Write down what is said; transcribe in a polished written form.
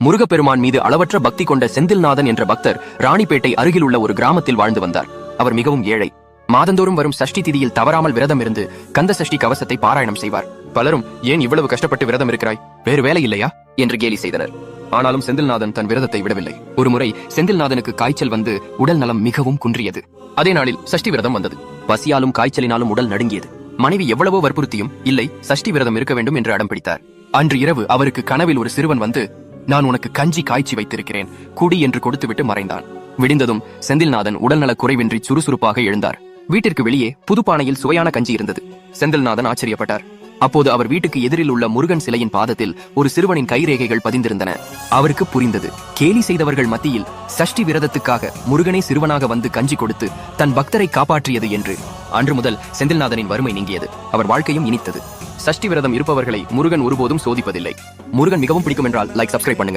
முருகப்பெருமான் மீது அளவற்ற பக்தி கொண்ட செந்தில்நாதன் என்ற பக்தர் ராணிப்பேட்டை அருகில் உள்ள ஒரு கிராமத்தில் வாழ்ந்து வந்தார். அவர் மிகவும் ஏழை. மாதந்தோறும் வரும் சஷ்டி திதியில் தவறாமல் விரதம் இருந்து கந்த சஷ்டி கவசத்தை பாராயணம் செய்வார். பலரும் ஏன் இவ்வளவு கஷ்டப்பட்டு விரதம் இருக்கிறாய், வேறு வேலை இல்லையா என்று கேலி செய்தனர். ஆனாலும் செந்தில்நாதன் தன் விரதத்தை விடவில்லை. ஒருமுறை செந்தில்நாதனுக்கு காய்ச்சல் வந்து உடல் நலம் மிகவும் குன்றியது. அதே நாளில் சஷ்டி விரதம் வந்தது. பசியாலும் காய்ச்சலினாலும் உடல் நடுங்கியது. மனைவி எவ்வளவோ வற்புறுத்தியும் இல்லை, சஷ்டி விரதம் இருக்க வேண்டும் என்று அடம் பிடித்தார். அன்று இரவு அவருக்கு கனவில் ஒரு சிறுவன் வந்து, நான் உனக்கு கஞ்சி காய்ச்சி வைத்திருக்கிறேன், குடி என்று கொடுத்துவிட்டு மறைந்தான். விடிந்ததும் செந்தில்நாதன் உடல்நலக் குறைவின்றி சுறுசுறுப்பாக எழுந்தார். வீட்டிற்கு வெளியே புதுப்பானையில் சுவையான கஞ்சி இருந்தது. செந்தில்நாதன் ஆச்சரியப்பட்டார். அப்போது அவர் வீட்டுக்கு எதிரில் உள்ள முருகன் சிலையின் பாதத்தில் ஒரு சிறுவனின் கைரேகைகள் பதிந்திருந்தன. அவருக்கு புரிந்தது, கேலி செய்தவர்கள் மத்தியில் சஷ்டி விரதத்துக்காக முருகனே சிறுவனாக வந்து கஞ்சி கொடுத்து தன் பக்தரை காப்பாற்றியது என்று. அன்று முதல் செந்தில்நாதனின் வறுமை நீங்கியது. அவர் வாழ்க்கையும் இனித்தது. சஷ்டி விரதம் இருப்பவர்களை முருகன் ஒருபோதும் சோதிப்பதில்லை. முருகன் மிகவும் பிடிக்கும் என்றால் லைக், சப்ஸ்கிரைப் பண்ணுங்க.